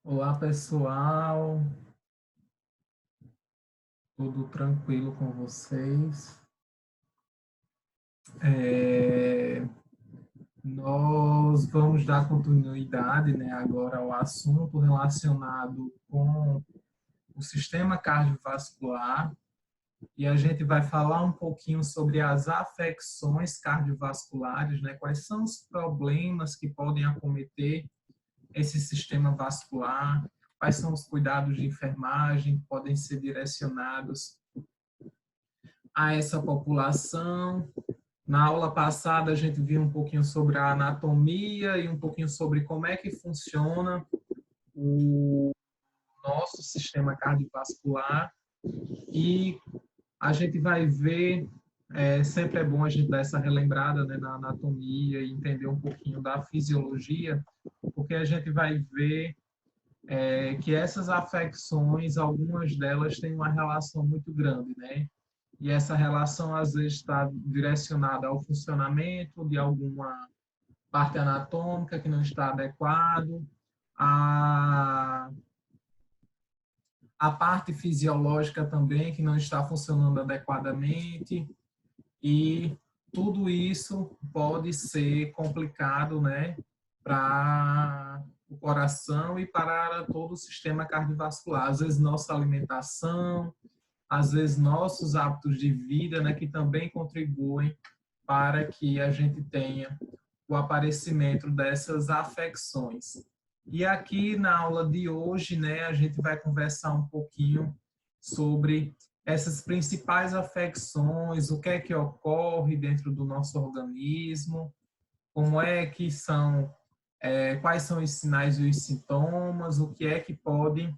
Olá, pessoal. Tudo tranquilo com vocês? É, Nós vamos dar continuidade, né, agora ao assunto relacionado com o sistema cardiovascular e a gente vai falar um pouquinho sobre as afecções cardiovasculares, né, quais são os problemas que podem acometer esse sistema vascular, quais são os cuidados de enfermagem que podem ser direcionados a essa população. Na aula passada, a gente viu um pouquinho sobre a anatomia e um pouquinho sobre como é que funciona o nosso sistema cardiovascular. E a gente vai ver, sempre é bom a gente dar essa relembrada, né, na anatomia e entender um pouquinho da fisiologia, porque a gente vai ver que essas afecções, algumas delas têm uma relação muito grande, né? E essa relação às vezes está direcionada ao funcionamento de alguma parte anatômica que não está adequado, a, a parte fisiológica também que não está funcionando adequadamente, e tudo isso pode ser complicado, né, para o coração e para todo o sistema cardiovascular. Às vezes nossa alimentação, às vezes nossos hábitos de vida, né, que também contribuem para que a gente tenha o aparecimento dessas afecções. E aqui na aula de hoje, né, a gente vai conversar um pouquinho sobre essas principais afecções, o que é que ocorre dentro do nosso organismo, como é que são, quais são os sinais e os sintomas, o que é que pode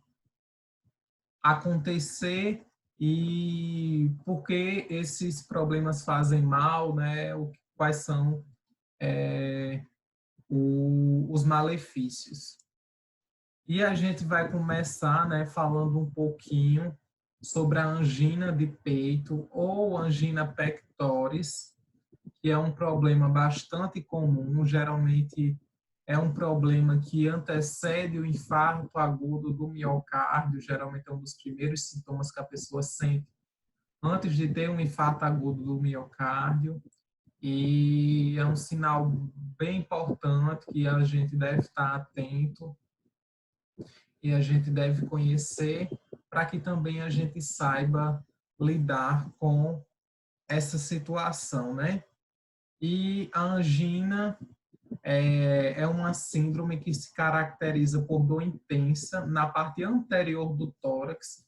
acontecer e por que esses problemas fazem mal, né? Quais são os malefícios. E a gente vai começar, né, falando um pouquinho sobre a angina de peito ou angina pectoris, que é um problema bastante comum, geralmente é um problema que antecede o infarto agudo do miocárdio, geralmente é um dos primeiros sintomas que a pessoa sente antes de ter um infarto agudo do miocárdio, e é um sinal bem importante que a gente deve estar atento e a gente deve conhecer para que também a gente saiba lidar com essa situação, né? E a angina é uma síndrome que se caracteriza por dor intensa na parte anterior do tórax,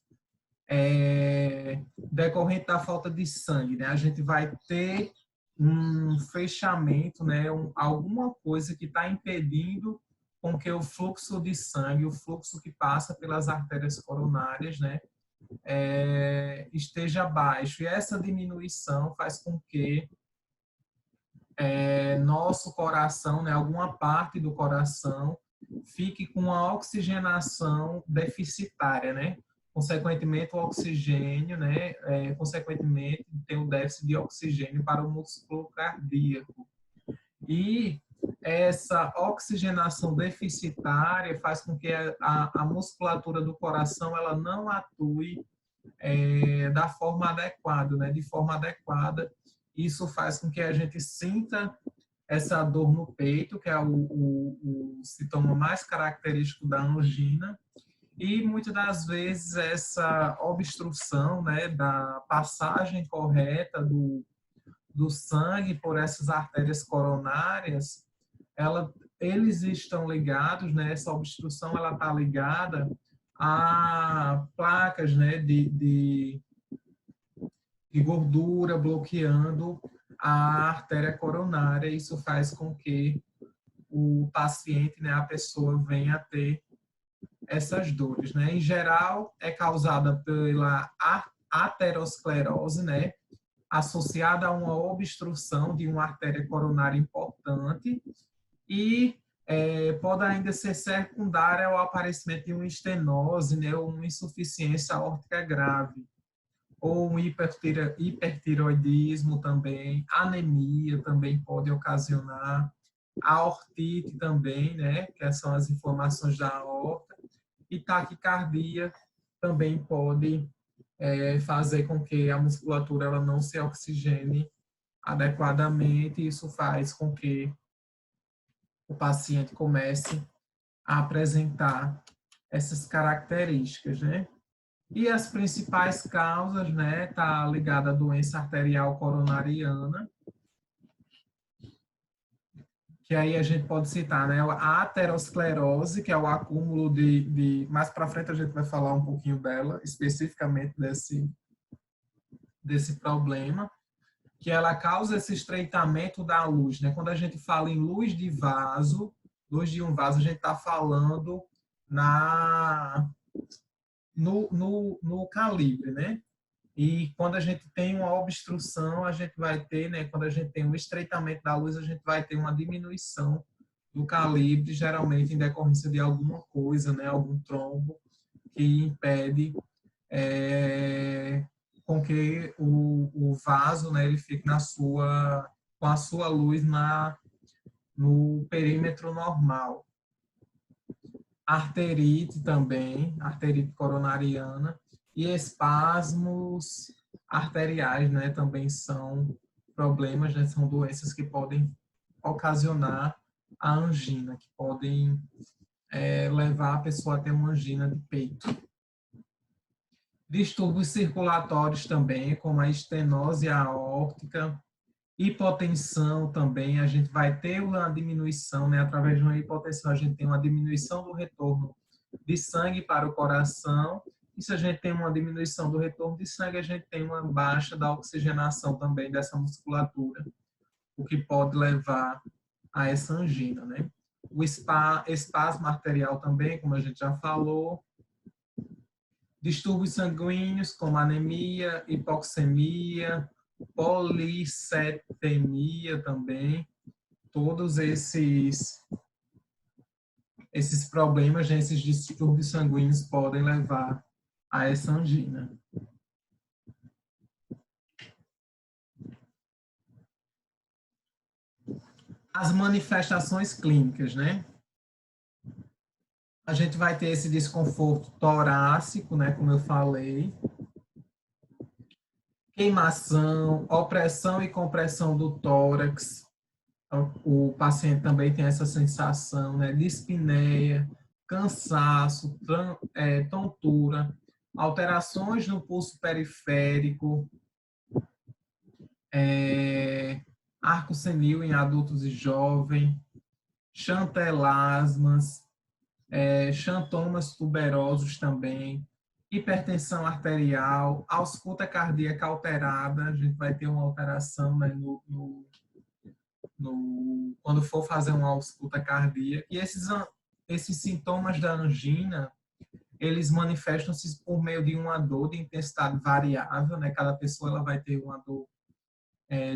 decorrente da falta de sangue, né? A gente vai ter um fechamento, né? Alguma coisa que está impedindo com que o fluxo de sangue, o fluxo que passa pelas artérias coronárias, né? Esteja baixo. E essa diminuição faz com que nosso coração, né? Alguma parte do coração fique com a oxigenação deficitária, né? Consequentemente, o oxigênio, né? Consequentemente, tem o déficit de oxigênio para o músculo cardíaco. E essa oxigenação deficitária faz com que a musculatura do coração ela não atue da forma adequada, né? De forma adequada. Isso faz com que a gente sinta essa dor no peito, que é o sintoma mais característico da angina, e muitas das vezes essa obstrução, né, da passagem correta do sangue por essas artérias coronárias, eles estão ligados, né, essa obstrução ela está ligada a placas, né, de gordura bloqueando a artéria coronária. Isso faz com que o paciente, né, a pessoa venha a ter essas dores, né? Em geral, é causada pela aterosclerose, né, associada a uma obstrução de uma artéria coronária importante e pode ainda ser secundária ao aparecimento de uma estenose, né, ou uma insuficiência aórtica grave, ou um hipertiroidismo também, anemia também pode ocasionar, a ortite também, né, que são as inflamações da aorta, E taquicardia também pode fazer com que a musculatura ela não se oxigene adequadamente. Isso faz com que o paciente comece a apresentar essas características, né? E as principais causas, né, tá ligada à doença arterial coronariana, que aí a gente pode citar, né, a aterosclerose, que é o acúmulo mais para frente a gente vai falar um pouquinho dela, especificamente desse problema, que ela causa esse estreitamento da luz, né? Quando a gente fala em luz de vaso, luz de um vaso, a gente está falando no calibre, né? E quando a gente tem uma obstrução, a gente vai ter, né? Quando a gente tem um estreitamento da luz, a gente vai ter uma diminuição do calibre, geralmente em decorrência de alguma coisa, né? Algum trombo que impede com que o vaso, né? Ele fique com a sua luz no perímetro normal. Arterite também, arterite coronariana, e espasmos arteriais, né, também são problemas, né, são doenças que podem ocasionar a angina, que podem levar a pessoa a ter uma angina de peito. Distúrbios circulatórios também, como a estenose aórtica, hipotensão também, a gente vai ter uma diminuição, né? Através de uma hipotensão, a gente tem uma diminuição do retorno de sangue para o coração. E se a gente tem uma diminuição do retorno de sangue, a gente tem uma baixa da oxigenação também dessa musculatura, o que pode levar a essa angina, né? O espasmo arterial também, como a gente já falou. Distúrbios sanguíneos, como anemia, hipoxemia, policetemia também, todos esses problemas, né, esses distúrbios sanguíneos podem levar a essa angina. As manifestações clínicas, né? A gente vai ter esse desconforto torácico, né, como eu falei, queimação, opressão e compressão do tórax. O paciente também tem essa sensação, né, dispneia, cansaço, tontura, alterações no pulso periférico, arco senil em adultos e jovens, chantelasmas, xantomas tuberosos também, hipertensão arterial, ausculta cardíaca alterada, a gente vai ter uma alteração, né, quando for fazer uma ausculta cardíaca. E esses sintomas da angina, eles manifestam-se por meio de uma dor de intensidade variável, né? Cada pessoa ela vai ter uma dor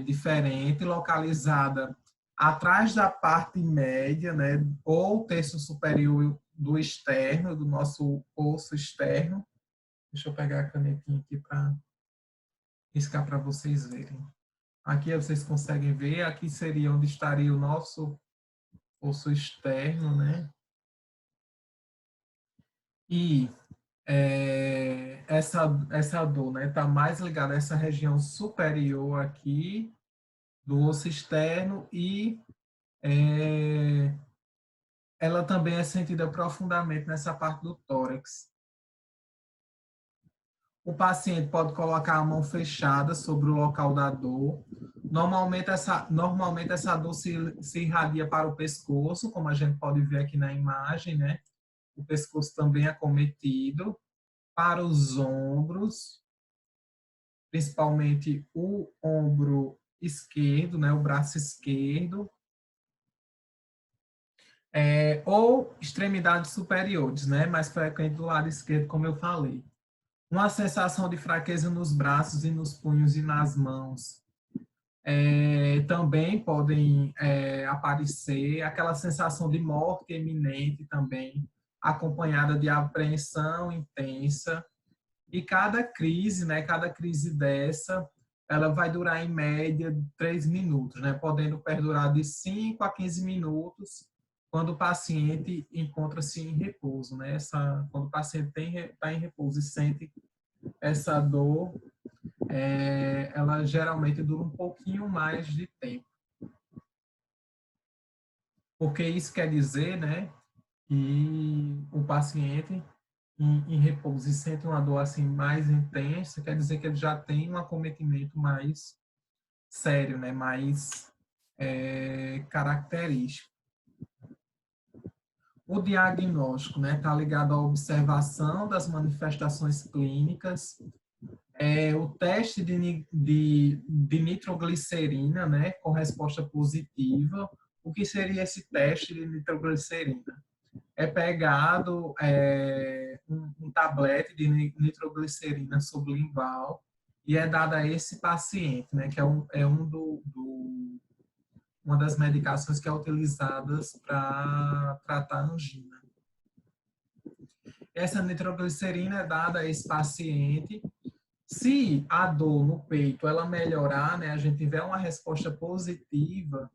diferente, localizada atrás da parte média, né? Ou terço superior do externo, do nosso osso externo. Deixa eu pegar a canetinha aqui para riscar para vocês verem. Aqui vocês conseguem ver, aqui seria onde estaria o nosso osso externo, né? E essa dor, né, está mais ligada a essa região superior aqui do osso externo e ela também é sentida profundamente nessa parte do tórax. O paciente pode colocar a mão fechada sobre o local da dor. Normalmente essa dor se irradia para o pescoço, como a gente pode ver aqui na imagem, né? O pescoço também é acometido, para os ombros, principalmente o ombro esquerdo, né? O braço esquerdo, ou extremidades superiores, né? Mais frequente do lado esquerdo, como eu falei. Uma sensação de fraqueza nos braços e nos punhos e nas mãos. Também podem aparecer aquela sensação de morte iminente também, acompanhada de apreensão intensa. E cada crise, né, cada crise dessa, ela vai durar em média 3 minutos, né, podendo perdurar de 5 a 15 minutos, quando o paciente encontra-se em repouso, né? Quando o paciente está em repouso e sente essa dor, ela geralmente dura um pouquinho mais de tempo. Porque isso quer dizer, né, que o paciente em repouso e sente uma dor assim mais intensa, quer dizer que ele já tem um acometimento mais sério, né, mais característico. O diagnóstico, né, está ligado à observação das manifestações clínicas, o teste de nitroglicerina, né, com resposta positiva. O que seria esse teste de nitroglicerina? É pegado um tablete de nitroglicerina sublingual e é dado a esse paciente, né, que uma das medicações que é utilizadas para tratar a angina. Essa nitroglicerina é dada a esse paciente. Se a dor no peito ela melhorar, né, a gente tiver uma resposta positiva,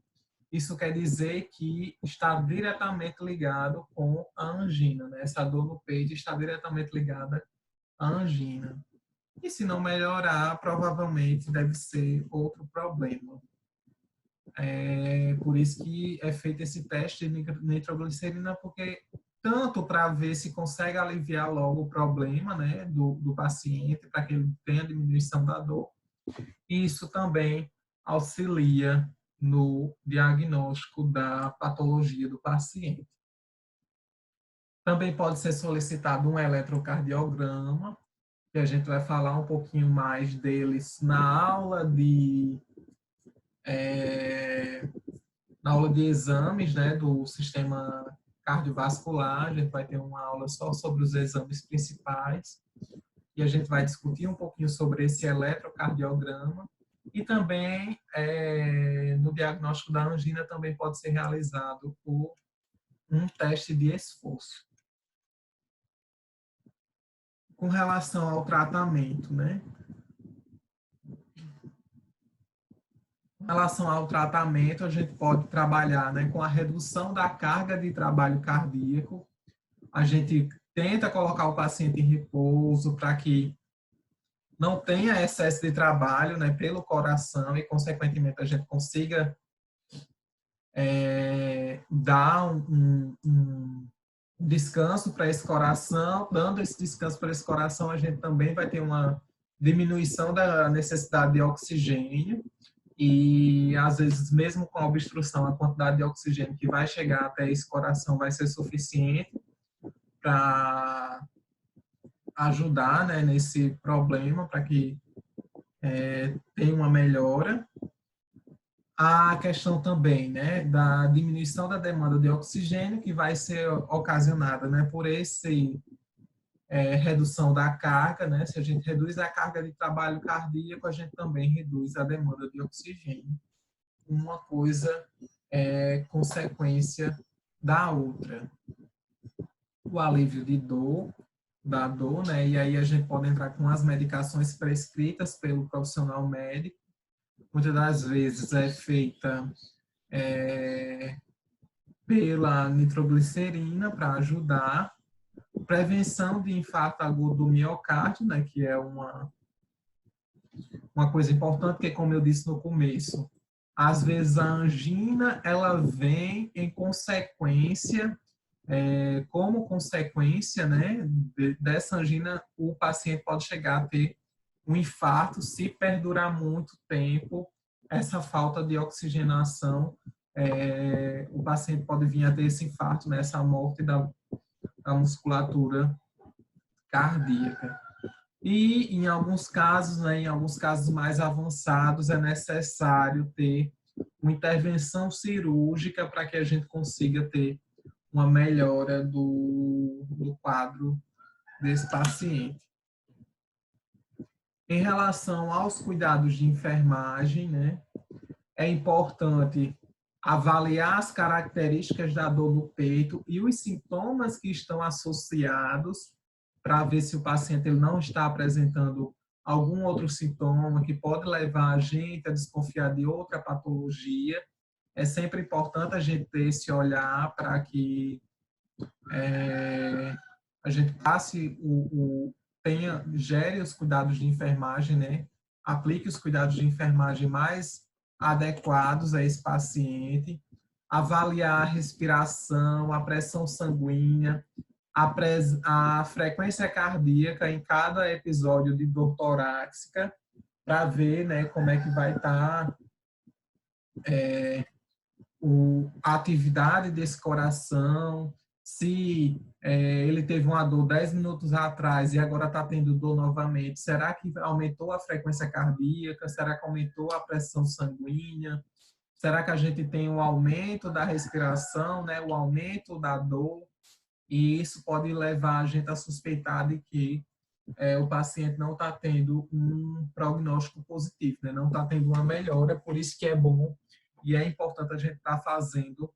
isso quer dizer que está diretamente ligado com a angina, né? Essa dor no peito está diretamente ligada à angina. E se não melhorar, provavelmente deve ser outro problema. Por isso que é feito esse teste de nitroglicerina, porque tanto para ver se consegue aliviar logo o problema, né, do paciente, para que ele tenha diminuição da dor, e isso também auxilia no diagnóstico da patologia do paciente. Também pode ser solicitado um eletrocardiograma, que a gente vai falar um pouquinho mais deles na aula de exames, né, do sistema cardiovascular. A gente vai ter uma aula só sobre os exames principais e a gente vai discutir um pouquinho sobre esse eletrocardiograma. E também, no diagnóstico da angina, também pode ser realizado um teste de esforço. Com relação ao tratamento, né? Com relação ao tratamento, a gente pode trabalhar, né, com a redução da carga de trabalho cardíaco. A gente tenta colocar o paciente em repouso para que não tenha excesso de trabalho, né, pelo coração e, consequentemente, a gente consiga dar um descanso para esse coração. Dando esse descanso para esse coração, a gente também vai ter uma diminuição da necessidade de oxigênio e, às vezes, mesmo com a obstrução, a quantidade de oxigênio que vai chegar até esse coração vai ser suficiente para ajudar, né, nesse problema, para que tenha uma melhora. A questão também, né, da diminuição da demanda de oxigênio, que vai ser ocasionada, né, por esse redução da carga, né? Se a gente reduz a carga de trabalho cardíaco, a gente também reduz a demanda de oxigênio. Uma coisa é consequência da outra. O alívio da dor, né? E aí a gente pode entrar com as medicações prescritas pelo profissional médico. Muitas das vezes é feita pela nitroglicerina para ajudar. Prevenção de infarto agudo do miocárdio, né, que é uma coisa importante, porque, como eu disse no começo, às vezes a angina ela vem em consequência, como consequência, né, dessa angina, o paciente pode chegar a ter um infarto se perdurar muito tempo essa falta de oxigenação. O paciente pode vir a ter esse infarto, né, essa morte da musculatura cardíaca. E, em alguns casos, né, em alguns casos mais avançados, é necessário ter uma intervenção cirúrgica para que a gente consiga ter uma melhora do quadro desse paciente. Em relação aos cuidados de enfermagem, né, é importante avaliar as características da dor no peito e os sintomas que estão associados para ver se o paciente ele não está apresentando algum outro sintoma que pode levar a gente a desconfiar de outra patologia. é sempre importante a gente ter esse olhar para que a gente passe gere os cuidados de enfermagem, né? Aplique os cuidados de enfermagem mais adequados a esse paciente, avaliar a respiração, a pressão sanguínea, a frequência cardíaca em cada episódio de dor torácica, para ver, né, como é que vai estar a atividade desse coração, se ele teve uma dor 10 minutos atrás e agora está tendo dor novamente, será que aumentou a frequência cardíaca? Será que aumentou a pressão sanguínea? Será que a gente tem um aumento da respiração, né, o aumento da dor? E isso pode levar a gente a suspeitar de que o paciente não está tendo um prognóstico positivo, né? Não está tendo uma melhora, por isso que é bom e é importante a gente estar fazendo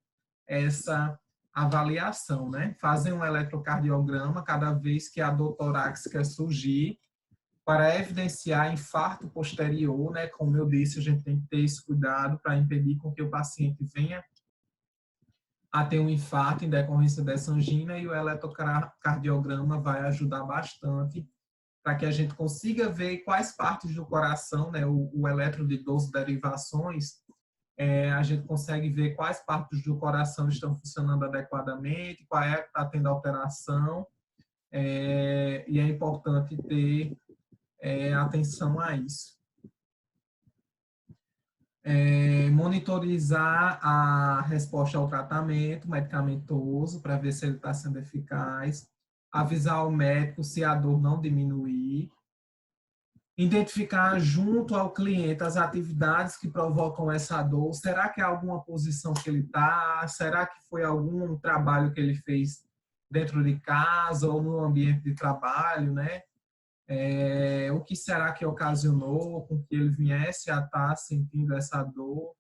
essa avaliação, né? Fazer um eletrocardiograma cada vez que a dor torácica surgir, para evidenciar infarto posterior, né? Como eu disse, a gente tem que ter esse cuidado para impedir com que o paciente venha a ter um infarto em decorrência dessa angina, e o eletrocardiograma vai ajudar bastante para que a gente consiga ver quais partes do coração, né, o eletro de 12 derivações, a gente consegue ver quais partes do coração estão funcionando adequadamente, qual é que está tendo alteração, e é importante ter atenção a isso. Monitorizar a resposta ao tratamento medicamentoso para ver se ele está sendo eficaz, avisar o médico se a dor não diminuir, identificar junto ao cliente as atividades que provocam essa dor. Será que é alguma posição que ele está? Será que foi algum trabalho que ele fez dentro de casa ou no ambiente de trabalho, né? O que será que ocasionou com que ele viesse a estar sentindo essa dor?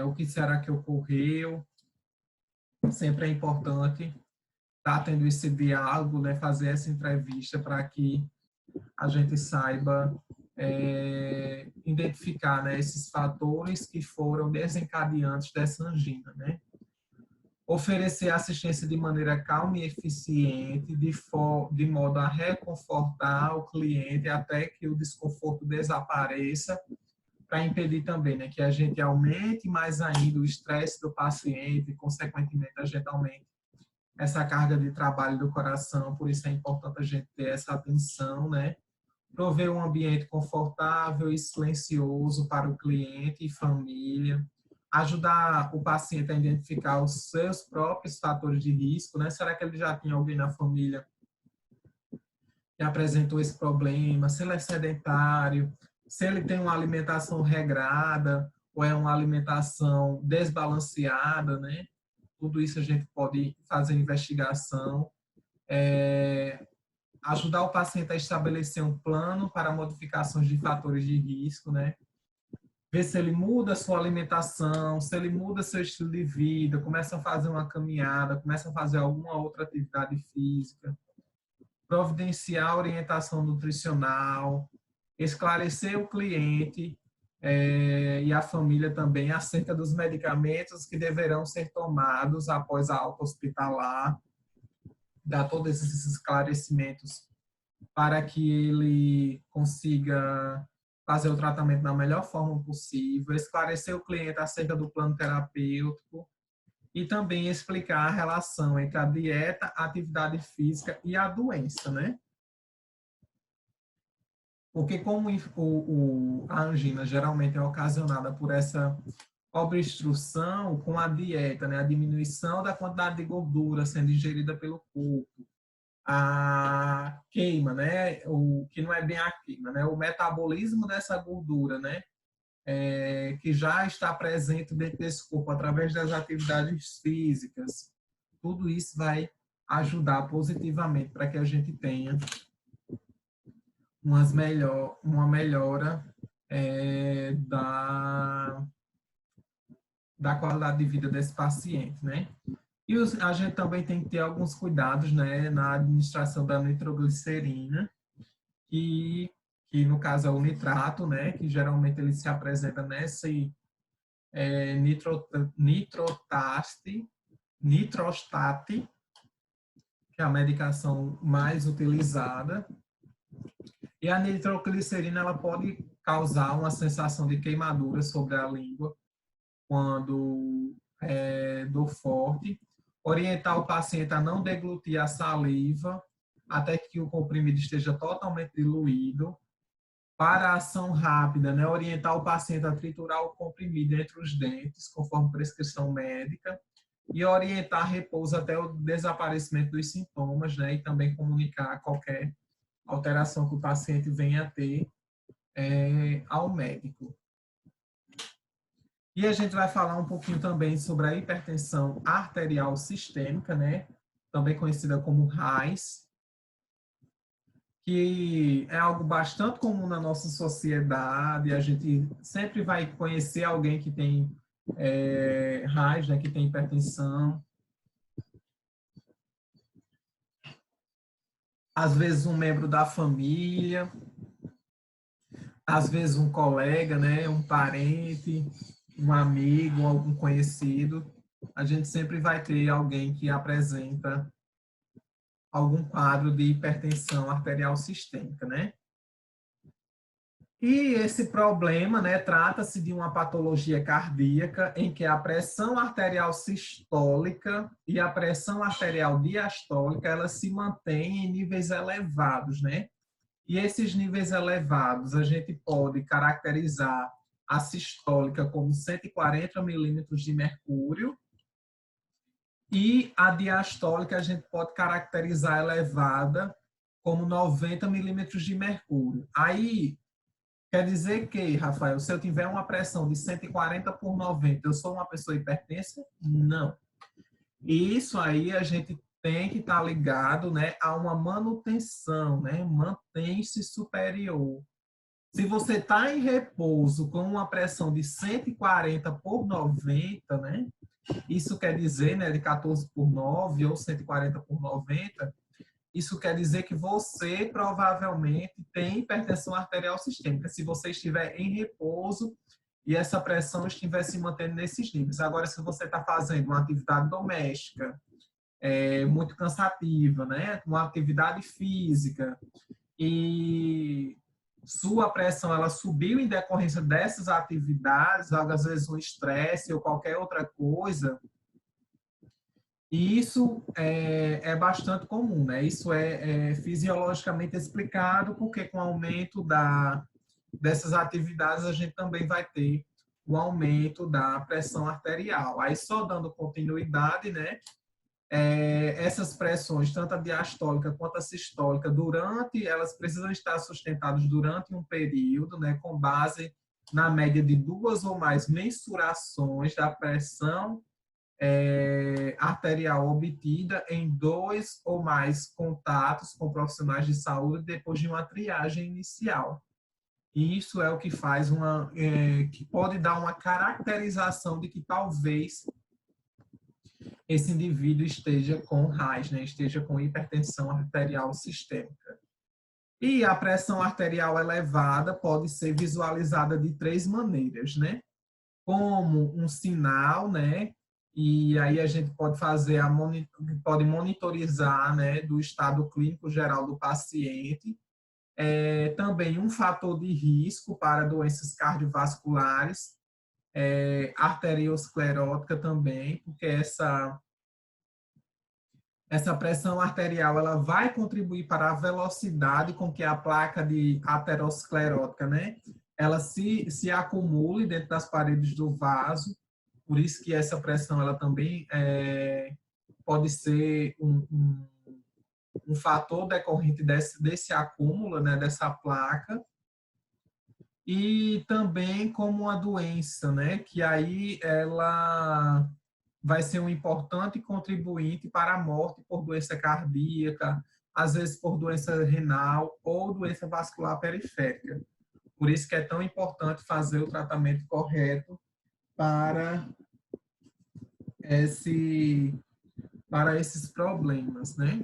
O que será que ocorreu? Sempre é importante estar tendo esse diálogo, né? Fazer essa entrevista para que a gente saiba identificar, né, esses fatores que foram desencadeantes dessa angina, né? Oferecer assistência de maneira calma e eficiente, de modo a reconfortar o cliente até que o desconforto desapareça, para impedir também, né, que a gente aumente mais ainda o estresse do paciente e, consequentemente, a gente aumente essa carga de trabalho do coração. Por isso é importante a gente ter essa atenção, né? Prover um ambiente confortável e silencioso para o cliente e família, ajudar o paciente a identificar os seus próprios fatores de risco, né? Será que ele já tinha alguém na família que apresentou esse problema? Se ele é sedentário, se ele tem uma alimentação regrada ou é uma alimentação desbalanceada, né? Tudo isso a gente pode fazer investigação. Ajudar o paciente a estabelecer um plano para modificações de fatores de risco, né? Ver se ele muda a sua alimentação, se ele muda seu estilo de vida, começa a fazer uma caminhada, começa a fazer alguma outra atividade física, providenciar orientação nutricional, esclarecer o cliente e a família também acerca dos medicamentos que deverão ser tomados após a alta hospitalar, dar todos esses esclarecimentos para que ele consiga fazer o tratamento da melhor forma possível, esclarecer o cliente acerca do plano terapêutico e também explicar a relação entre a dieta, a atividade física e a doença, né? Porque como a angina geralmente é ocasionada por essa obstrução com a dieta, né? A diminuição da quantidade de gordura sendo ingerida pelo corpo, a queima, né? O que não é bem a queima, né? O metabolismo dessa gordura, né? Que já está presente dentro desse corpo através das atividades físicas. Tudo isso vai ajudar positivamente para que a gente tenha uma melhora da qualidade de vida desse paciente, né? E a gente também tem que ter alguns cuidados, né, na administração da nitroglicerina, que no caso é o nitrato, né, que geralmente ele se apresenta nitrostat, que é a medicação mais utilizada. E a nitroglicerina ela pode causar uma sensação de queimadura sobre a língua quando é dor forte. Orientar o paciente a não deglutir a saliva até que o comprimido esteja totalmente diluído. Para a ação rápida, né, orientar o paciente a triturar o comprimido entre os dentes, conforme prescrição médica, e orientar repouso até o desaparecimento dos sintomas, né, e também comunicar qualquer alteração que o paciente venha a ter ao médico. E a gente vai falar um pouquinho também sobre a hipertensão arterial sistêmica, né, também conhecida como RAIS, que é algo bastante comum na nossa sociedade. A gente sempre vai conhecer alguém que tem RAIS, né, que tem hipertensão. Às vezes um membro da família, às vezes um colega, né, um parente, um amigo, algum conhecido. A gente sempre vai ter alguém que apresenta algum quadro de hipertensão arterial sistêmica, né? E esse problema, né, trata-se de uma patologia cardíaca em que a pressão arterial sistólica e a pressão arterial diastólica, elas se mantêm em níveis elevados, né? E esses níveis elevados, a gente pode caracterizar a sistólica como 140 milímetros de mercúrio e a diastólica a gente pode caracterizar elevada como 90 milímetros de mercúrio. Aí, quer dizer que, Rafael, se eu tiver uma pressão de 140 por 90, eu sou uma pessoa hipertensa? Não. Isso aí a gente tem que estar ligado, né, a uma manutenção, né? Mantém-se superior. Se você está em repouso com uma pressão de 140 por 90, né? Isso quer dizer, né, de 14 por 9 ou 140 por 90, isso quer dizer que você provavelmente tem hipertensão arterial sistêmica, se você estiver em repouso e essa pressão estiver se mantendo nesses níveis. Agora, se você está fazendo uma atividade doméstica muito cansativa, né, uma atividade física, e sua pressão ela subiu em decorrência dessas atividades, às vezes um estresse ou qualquer outra coisa, e isso é bastante comum, né? Isso é fisiologicamente explicado, porque com o aumento dessas atividades a gente também vai ter o aumento da pressão arterial. Aí só dando continuidade, né? Essas pressões, tanto a diastólica quanto a sistólica, elas precisam estar sustentadas durante um período, né? Com base na média de 2 ou mais mensurações da pressão arterial obtida em 2 ou mais contatos com profissionais de saúde depois de uma triagem inicial. E isso é o que faz que pode dar uma caracterização de que talvez esse indivíduo esteja com RAIS, né? Esteja com hipertensão arterial sistêmica. E a pressão arterial elevada pode ser visualizada de 3 maneiras, né? Como um sinal, né? E aí a gente pode fazer pode monitorizar, né, do estado clínico geral do paciente. Também um fator de risco para doenças cardiovasculares, arteriosclerótica também, porque essa pressão arterial ela vai contribuir para a velocidade com que a placa de aterosclerótica, né, ela se acumule dentro das paredes do vaso. Por isso que essa pressão ela também pode ser um fator decorrente desse acúmulo, né, dessa placa. E também como uma doença, né, que aí ela vai ser um importante contribuinte para a morte por doença cardíaca, às vezes por doença renal ou doença vascular periférica. Por isso que é tão importante fazer o tratamento correto para esses problemas, né?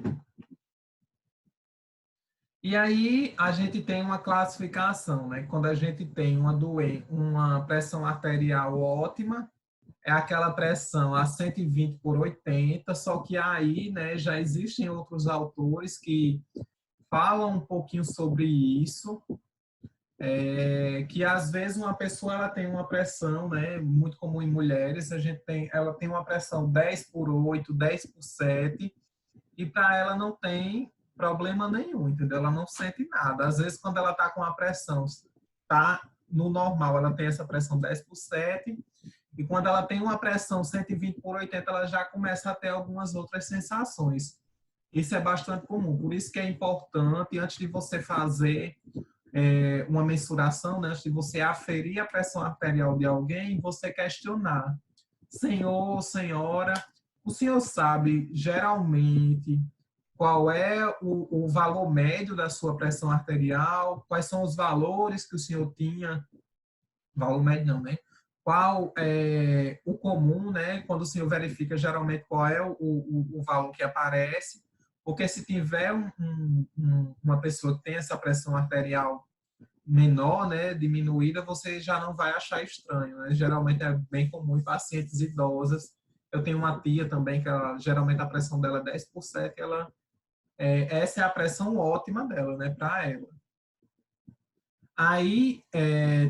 E aí a gente tem uma classificação, né? Quando a gente tem uma pressão arterial ótima, é aquela pressão a 120 por 80, só que aí, né, já existem outros autores que falam um pouquinho sobre isso, que às vezes uma pessoa ela tem uma pressão, né, muito comum em mulheres, ela tem uma pressão 10 por 8, 10 por 7, e para ela não tem problema nenhum, entendeu? Ela não sente nada. Às vezes, quando ela está com a pressão, tá no normal, ela tem essa pressão 10 por 7, e quando ela tem uma pressão 120 por 80, ela já começa a ter algumas outras sensações. Isso é bastante comum. Por isso que é importante, antes de você fazer uma mensuração, né, antes de você aferir a pressão arterial de alguém, você questionar. Senhor, senhora, o senhor sabe geralmente qual é o valor médio da sua pressão arterial? Quais são os valores que o senhor tinha? Valor médio não, né? Qual é o comum, né? Quando o senhor verifica geralmente qual é o valor que aparece, porque se tiver uma pessoa que tem essa pressão arterial menor, né, diminuída, você já não vai achar estranho, né? Geralmente é bem comum em pacientes idosas. Eu tenho uma tia também que geralmente a pressão dela é 10 por 7, essa é a pressão ótima dela, né, para ela. Aí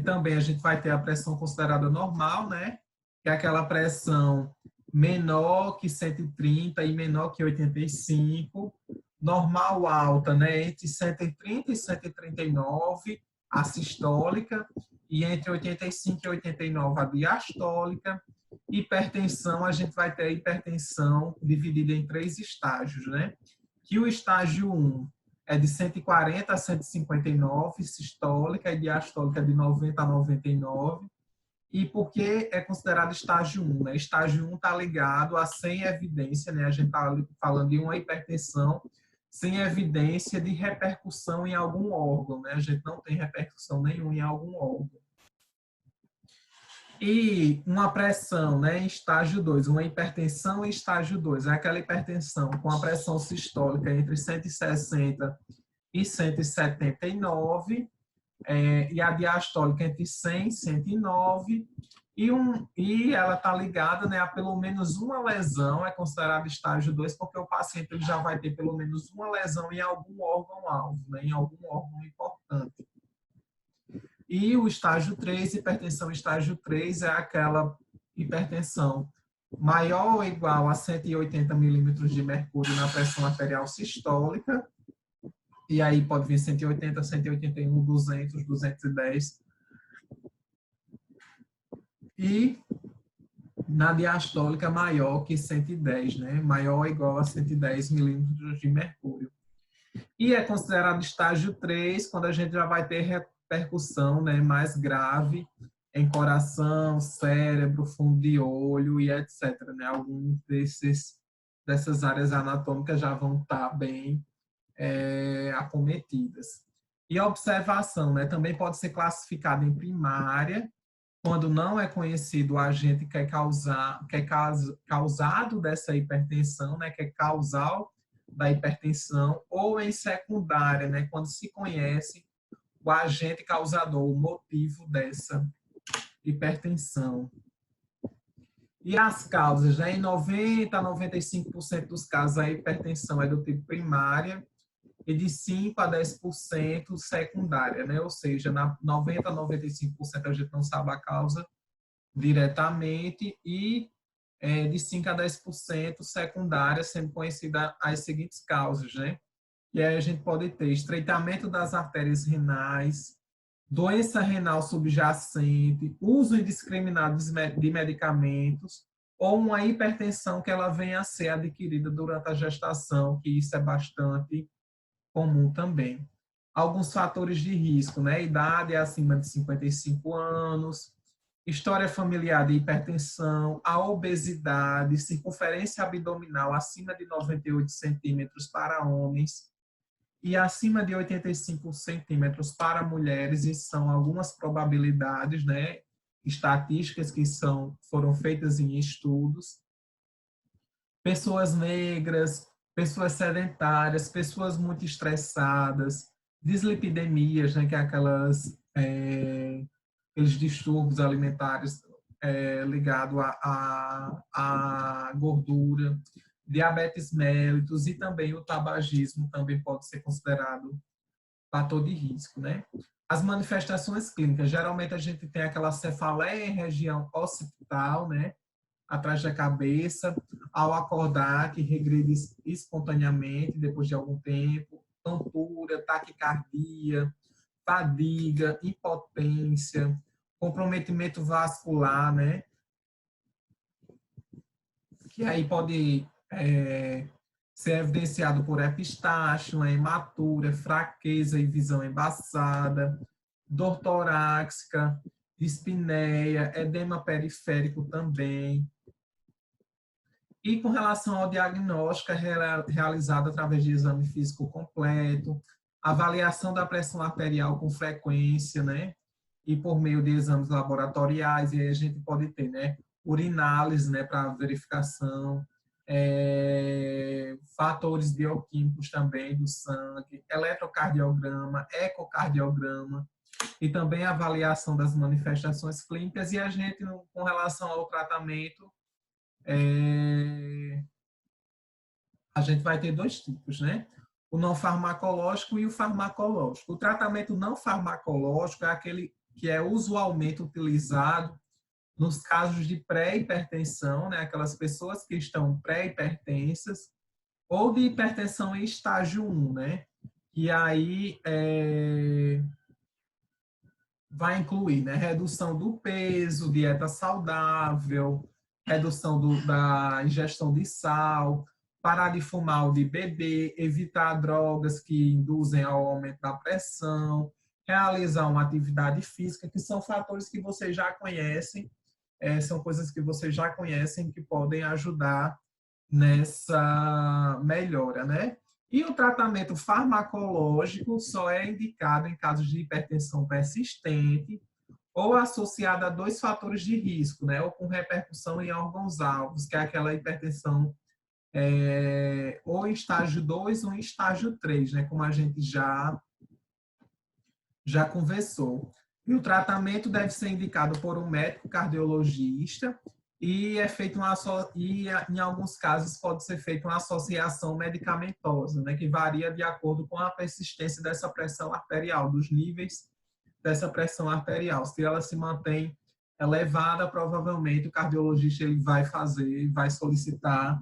também a gente vai ter a pressão considerada normal, né, que é aquela pressão menor que 130 e menor que 85, normal alta, né, entre 130 e 139, a sistólica, e entre 85 e 89 a diastólica. Hipertensão, a gente vai ter a hipertensão dividida em 3 estágios, né? Que o estágio 1 é de 140 a 159, sistólica, e diastólica de 90 a 99. E por que é considerado estágio 1? Né? Estágio 1 está ligado a sem evidência, né? A gente está falando de uma hipertensão sem evidência de repercussão em algum órgão, né? A gente não tem repercussão nenhuma em algum órgão. E uma pressão, né, em estágio 2, uma hipertensão em estágio 2, é aquela hipertensão com a pressão sistólica entre 160 e 179, e a diastólica entre 100 e 109, e ela está ligada, né, a pelo menos uma lesão, é considerado estágio 2, porque o paciente ele já vai ter pelo menos uma lesão em algum órgão-alvo, né, em algum órgão importante. E o estágio 3, hipertensão estágio 3, é aquela hipertensão maior ou igual a 180 milímetros de mercúrio na pressão arterial sistólica, e aí pode vir 180, 181, 200, 210. E na diastólica maior que 110, né? Maior ou igual a 110 milímetros de mercúrio. E é considerado estágio 3, quando a gente já vai ter repercussão, né, mais grave em coração, cérebro, fundo de olho e etc. Né? Alguns dessas áreas anatômicas já vão estar bem acometidas. E a observação, né, também pode ser classificada em primária, quando não é conhecido o agente que é causado dessa hipertensão, né, que é causal da hipertensão, ou em secundária, né, quando se conhece o agente causador, o motivo dessa hipertensão. E as causas, né, em 90 a 95% dos casos a hipertensão é do tipo primária e de 5 a 10% secundária, né? Ou seja, na 90 a 95% a gente não sabe a causa diretamente e de 5 a 10% secundária, sendo conhecida as seguintes causas, né? E aí a gente pode ter estreitamento das artérias renais, doença renal subjacente, uso indiscriminado de medicamentos, ou uma hipertensão que ela venha a ser adquirida durante a gestação, que isso é bastante comum também. Alguns fatores de risco, né? Idade acima de 55 anos, história familiar de hipertensão, a obesidade, circunferência abdominal acima de 98 centímetros para homens e acima de 85 centímetros para mulheres, e são algumas probabilidades, né? Estatísticas que foram feitas em estudos. Pessoas negras, pessoas sedentárias, pessoas muito estressadas, dislipidemias, né, que é aqueles distúrbios alimentares ligados à gordura, diabetes mellitus e também o tabagismo também pode ser considerado fator de risco, né? As manifestações clínicas, geralmente a gente tem aquela cefaleia em região occipital, né? Atrás da cabeça, ao acordar, que regride espontaneamente depois de algum tempo, tontura, taquicardia, fadiga, impotência, comprometimento vascular, né? Que aí pode ser evidenciado por epistaxe, hematura, fraqueza e visão embaçada, dor torácica, dispneia, edema periférico também. E com relação ao diagnóstico, é realizado através de exame físico completo, avaliação da pressão arterial com frequência, né? E por meio de exames laboratoriais, e aí a gente pode ter, né? Urinálise, né? Para verificação, fatores bioquímicos também do sangue, eletrocardiograma, ecocardiograma, e também avaliação das manifestações clínicas. E a gente, com relação ao tratamento, a gente vai ter dois tipos, né? O não farmacológico e o farmacológico. O tratamento não farmacológico é aquele que é usualmente utilizado nos casos de pré-hipertensão, né? Aquelas pessoas que estão pré-hipertensas, ou de hipertensão em estágio 1, né? E aí vai incluir, né? Redução do peso, dieta saudável, redução da ingestão de sal, parar de fumar ou de beber, evitar drogas que induzem ao aumento da pressão, realizar uma atividade física, que são fatores que vocês já conhecem, são coisas que vocês já conhecem que podem ajudar nessa melhora, né? E o tratamento farmacológico só é indicado em casos de hipertensão persistente ou associada a dois fatores de risco, né? Ou com repercussão em órgãos-alvos, que é aquela hipertensão ou em estágio 2 ou em estágio 3, né? Como a gente já conversou. E o tratamento deve ser indicado por um médico cardiologista e é feito em alguns casos pode ser feita uma associação medicamentosa, né, que varia de acordo com a persistência dessa pressão arterial, dos níveis dessa pressão arterial. Se ela se mantém elevada, provavelmente o cardiologista ele vai solicitar,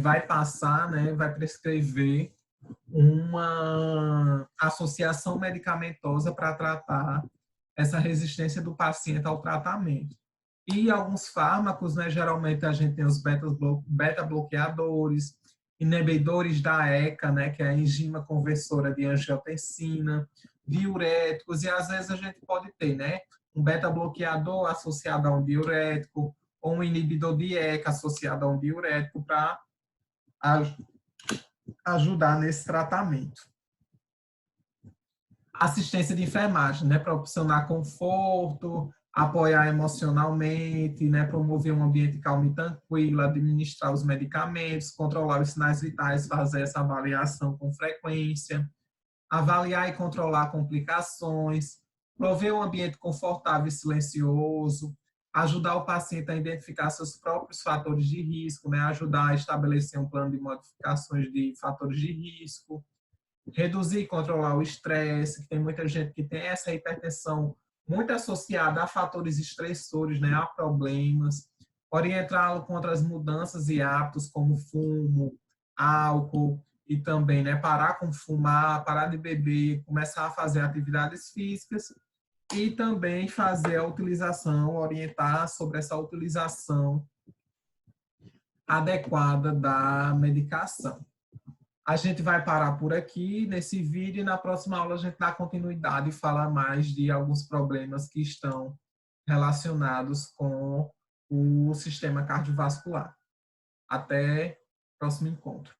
vai passar, né, vai prescrever uma associação medicamentosa para tratar essa resistência do paciente ao tratamento. E alguns fármacos, né, geralmente a gente tem os beta-bloqueadores, inibidores da ECA, né, que é a enzima conversora de angiotensina, diuréticos, e às vezes a gente pode ter, né, um beta-bloqueador associado a um diurético, ou um inibidor de ECA associado a um diurético para ajudar nesse tratamento. Assistência de enfermagem, né, para proporcionar conforto, apoiar emocionalmente, né, promover um ambiente calmo e tranquilo, administrar os medicamentos, controlar os sinais vitais, fazer essa avaliação com frequência, avaliar e controlar complicações, prover um ambiente confortável e silencioso, ajudar o paciente a identificar seus próprios fatores de risco, né, ajudar a estabelecer um plano de modificações de fatores de risco, reduzir e controlar o estresse, que tem muita gente que tem essa hipertensão muito associada a fatores estressores, né, a problemas, orientá-lo contra as mudanças e hábitos como fumo, álcool, e também, né, parar com fumar, parar de beber, começar a fazer atividades físicas e também fazer a utilização, orientar sobre essa utilização adequada da medicação. A gente vai parar por aqui nesse vídeo e na próxima aula a gente dá continuidade e fala mais de alguns problemas que estão relacionados com o sistema cardiovascular. Até o próximo encontro.